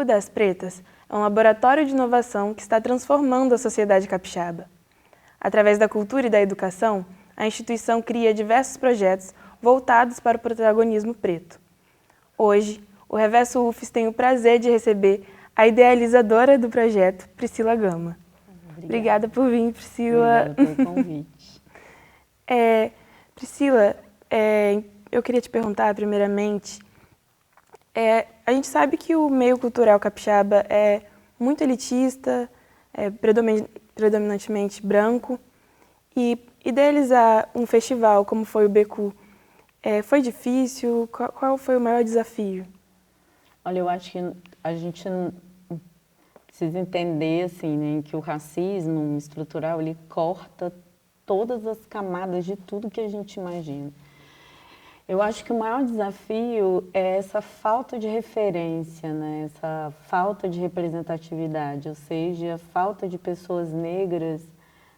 O Das Pretas é um laboratório de inovação que está transformando a sociedade capixaba. Através da cultura e da educação, a instituição cria diversos projetos voltados para o protagonismo preto. Hoje, o Reverso UFES tem o prazer de receber a idealizadora do projeto, Priscila Gama. Obrigada por vir, Priscila. Obrigada pelo convite. Priscila, eu queria te perguntar, primeiramente, a gente sabe que o meio cultural capixaba é muito elitista, predominantemente branco, e idealizar um festival como foi o Becu foi difícil? Qual foi o maior desafio? Olha, eu acho que a gente precisa entender assim, né, que o racismo estrutural ele corta todas as camadas de tudo que a gente imagina. Eu acho que o maior desafio é essa falta de referência, né? Essa falta de representatividade, ou seja, a falta de pessoas negras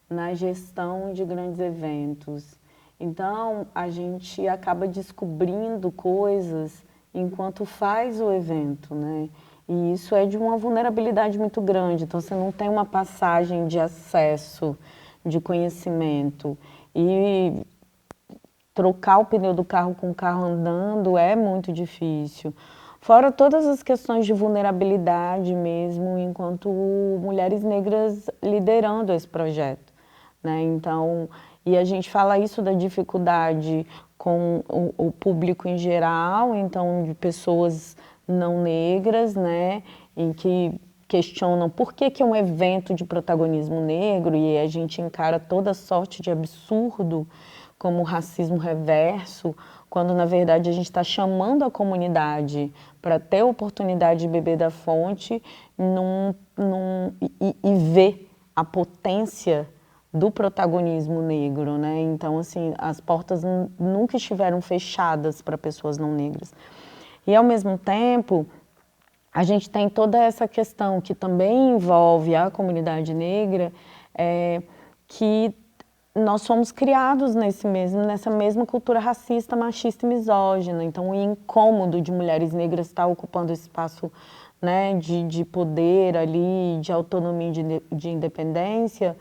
na gestão de grandes eventos. Então, a gente acaba descobrindo coisas enquanto faz o evento, né? E isso é de uma vulnerabilidade muito grande, então você não tem uma passagem de acesso, de conhecimento. E trocar o pneu do carro com o carro andando é muito difícil. Fora todas as questões de vulnerabilidade mesmo, enquanto mulheres negras liderando esse projeto, né? Então, e a gente fala isso da dificuldade com o público em geral, então de pessoas não negras, né? Em que questionam por que é um evento de protagonismo negro e a gente encara toda sorte de absurdo como o racismo reverso, quando na verdade a gente está chamando a comunidade para ter a oportunidade de beber da fonte e ver a potência do protagonismo negro, né? Então, assim, as portas nunca estiveram fechadas para pessoas não negras. E, ao mesmo tempo, a gente tem toda essa questão que também envolve a comunidade negra, que nós fomos criados nessa mesma cultura racista, machista e misógina. Então, o incômodo de mulheres negras estar ocupando esse espaço, né, de poder ali, de autonomia, de independência,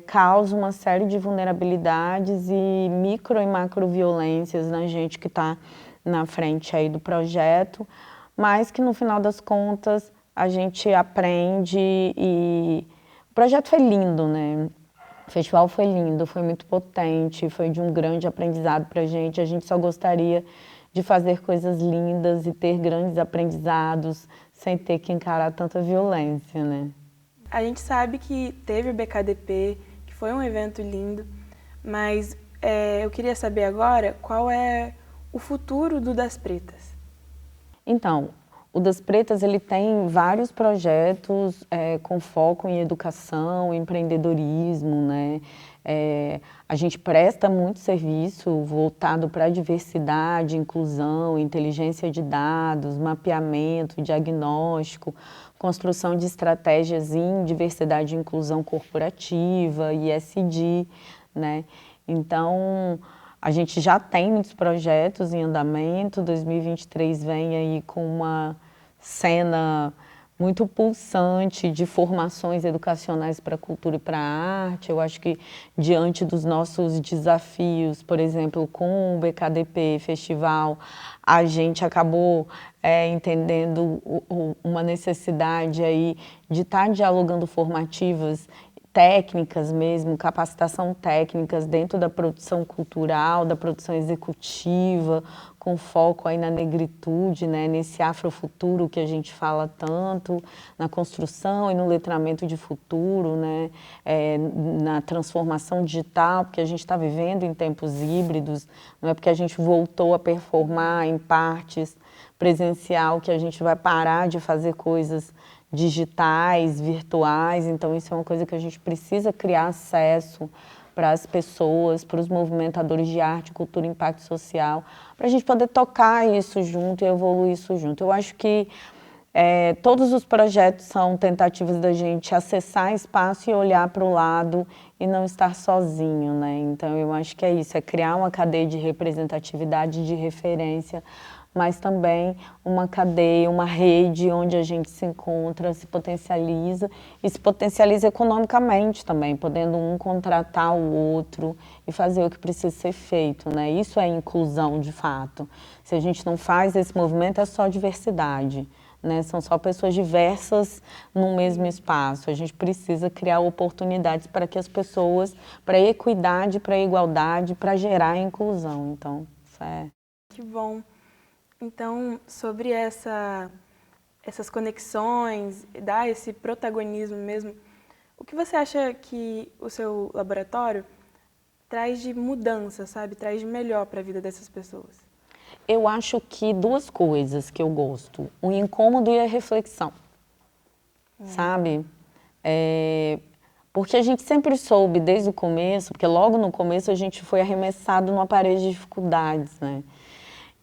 causa uma série de vulnerabilidades e micro e macro violências na gente que está na frente aí do projeto, mas que no final das contas a gente aprende e o projeto foi lindo, né? O festival foi lindo, foi muito potente, foi de um grande aprendizado para a gente só gostaria de fazer coisas lindas e ter grandes aprendizados sem ter que encarar tanta violência, né? A gente sabe que teve o BKDP, que foi um evento lindo, mas eu queria saber agora qual é o futuro do Das Pretas. Então, o Das Pretas ele tem vários projetos com foco em educação, empreendedorismo, né? A gente presta muito serviço voltado para a diversidade, inclusão, inteligência de dados, mapeamento, diagnóstico, construção de estratégias em diversidade e inclusão corporativa, ESG, né? Então, a gente já tem muitos projetos em andamento, 2023 vem aí com uma cena muito pulsante de formações educacionais para a cultura e para a arte. Eu acho que diante dos nossos desafios, por exemplo, com o BKDP Festival, a gente acabou entendendo uma necessidade aí de estar dialogando formativas técnicas mesmo, capacitação técnicas dentro da produção cultural, da produção executiva, com foco aí na negritude, né, nesse afrofuturo que a gente fala tanto, na construção e no letramento de futuro, né, na transformação digital, porque a gente está vivendo em tempos híbridos, não é porque a gente voltou a performar em partes presencial que a gente vai parar de fazer coisas digitais, virtuais, então isso é uma coisa que a gente precisa criar acesso para as pessoas, para os movimentadores de arte, cultura e impacto social, para a gente poder tocar isso junto e evoluir isso junto. Eu acho que todos os projetos são tentativas da gente acessar espaço e olhar para o lado e não estar sozinho, né? Então eu acho que é isso, é criar uma cadeia de representatividade, de referência mas também uma cadeia, uma rede onde a gente se encontra, se potencializa e se potencializa economicamente também, podendo um contratar o outro e fazer o que precisa ser feito, né? Isso é inclusão de fato. Se a gente não faz esse movimento, é só diversidade, né? São só pessoas diversas no mesmo espaço. A gente precisa criar oportunidades para que as pessoas, para a equidade, para a igualdade, para gerar a inclusão. Então, isso é... Que bom. Então, sobre essas conexões, dar esse protagonismo mesmo, o que você acha que o seu laboratório traz de mudança, sabe? Traz de melhor para a vida dessas pessoas? Eu acho que duas coisas que eu gosto, o incômodo e a reflexão, sabe? Porque a gente sempre soube desde o começo, porque logo no começo a gente foi arremessado numa parede de dificuldades, né?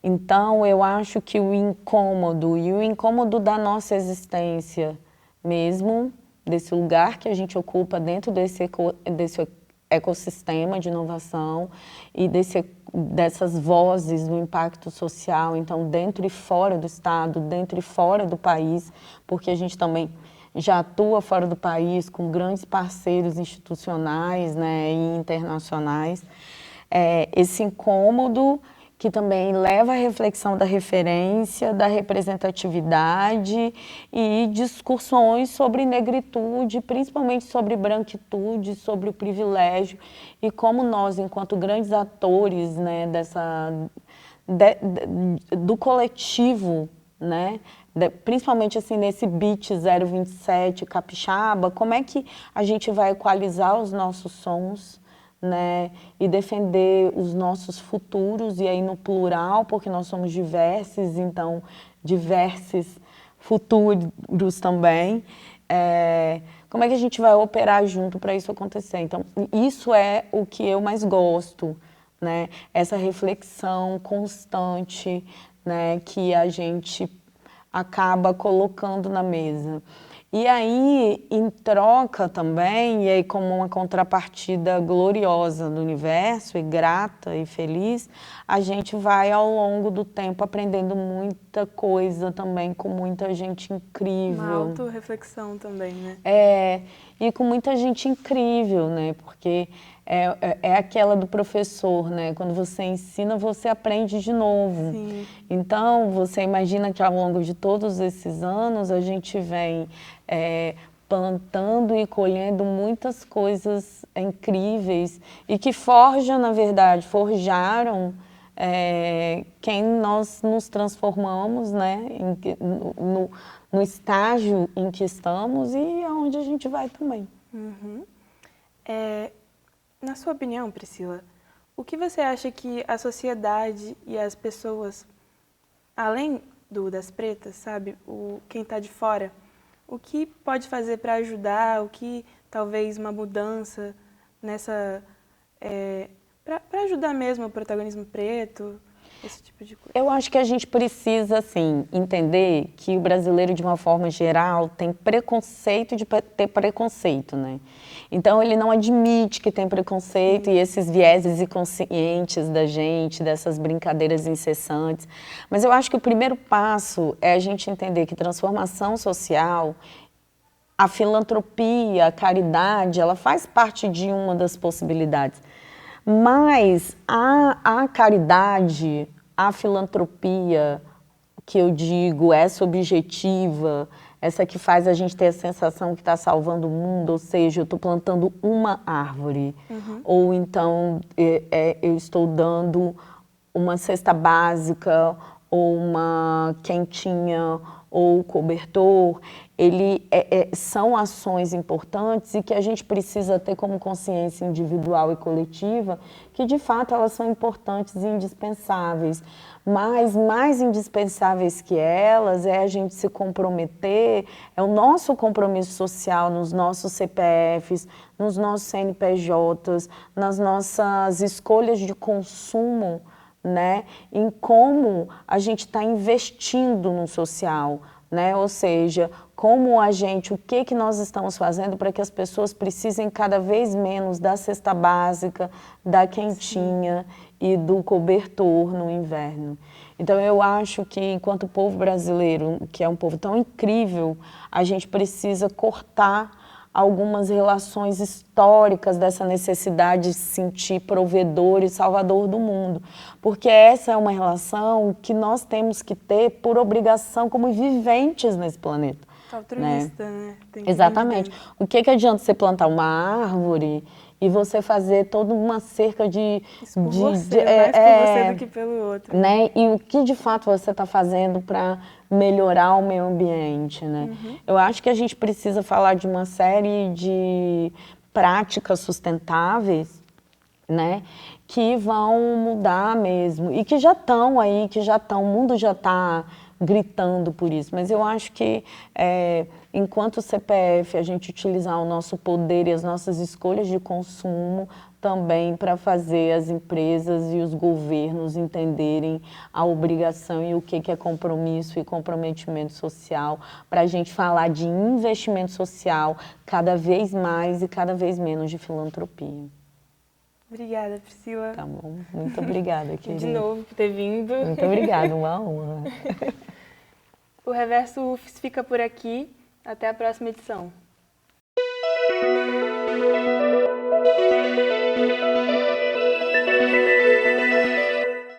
Então eu acho que o incômodo e o incômodo da nossa existência mesmo, desse lugar que a gente ocupa dentro desse ecossistema de inovação e dessas vozes do impacto social, então dentro e fora do estado, dentro e fora do país, porque a gente também já atua fora do país com grandes parceiros institucionais, né, e internacionais. Esse incômodo que também leva à reflexão da referência, da representatividade e discussões sobre negritude, principalmente sobre branquitude, sobre o privilégio e como nós, enquanto grandes atores, né, do coletivo, né, principalmente assim nesse beat 027 capixaba, como é que a gente vai equalizar os nossos sons, né, e defender os nossos futuros, e aí no plural, porque nós somos diversos, então diversos futuros também. Como é que a gente vai operar junto para isso acontecer? Então, isso é o que eu mais gosto, né? Essa reflexão constante, né, que a gente acaba colocando na mesa. E aí, em troca também, e aí como uma contrapartida gloriosa do universo, e grata e feliz, a gente vai ao longo do tempo aprendendo muita coisa também com muita gente incrível. Uma autorreflexão também, né? E com muita gente incrível, né? Porque é aquela do professor, né? Quando você ensina, você aprende de novo. Sim. Então, você imagina que ao longo de todos esses anos, a gente vem plantando e colhendo muitas coisas incríveis e que forjam, na verdade, forjaram quem nós nos transformamos, né? No estágio em que estamos e aonde a gente vai também. Uhum. Na sua opinião, Priscila, o que você acha que a sociedade e as pessoas, além das pretas, sabe, quem está de fora, o que pode fazer para ajudar, o que talvez uma mudança nessa... para ajudar mesmo o protagonismo preto, esse tipo de coisa? Eu acho que a gente precisa, assim, entender que o brasileiro, de uma forma geral, tem preconceito de ter preconceito, né? Então, ele não admite que tem preconceito. Sim. E esses vieses inconscientes da gente, dessas brincadeiras incessantes. Mas eu acho que o primeiro passo é a gente entender que transformação social, a filantropia, a caridade, ela faz parte de uma das possibilidades. Mas a caridade, a filantropia, que eu digo, essa objetiva, essa que faz a gente ter a sensação que está salvando o mundo, ou seja, eu estou plantando uma árvore, ou então eu estou dando uma cesta básica, ou uma quentinha, ou cobertor, são ações importantes e que a gente precisa ter como consciência individual e coletiva, que de fato elas são importantes e indispensáveis. Mas mais indispensáveis que elas é a gente se comprometer, é o nosso compromisso social nos nossos CPFs, nos nossos CNPJs, nas nossas escolhas de consumo, né? Em como a gente está investindo no social, né? Ou seja, o que nós estamos fazendo para que as pessoas precisem cada vez menos da cesta básica, da quentinha e do cobertor no inverno. Então eu acho que enquanto povo brasileiro, que é um povo tão incrível, a gente precisa cortar algumas relações históricas dessa necessidade de se sentir provedor e salvador do mundo. Porque essa é uma relação que nós temos que ter por obrigação como viventes nesse planeta. Altruísta, né? Exatamente. O que adianta você plantar uma árvore e você fazer toda uma cerca de... Isso por você, mais por você do que pelo outro. Né? E o que de fato você está fazendo para melhorar o meio ambiente, né? Eu acho que a gente precisa falar de uma série de práticas sustentáveis, né? Que vão mudar mesmo e que já estão aí, o mundo já está gritando por isso, mas eu acho que enquanto CPF a gente utilizar o nosso poder e as nossas escolhas de consumo também para fazer as empresas e os governos entenderem a obrigação e o que é compromisso e comprometimento social, para a gente falar de investimento social cada vez mais e cada vez menos de filantropia. Obrigada, Priscila. Tá bom, muito obrigada, querida. De novo por ter vindo. Muito obrigada, uma honra. O Reverso UFES fica por aqui. Até a próxima edição.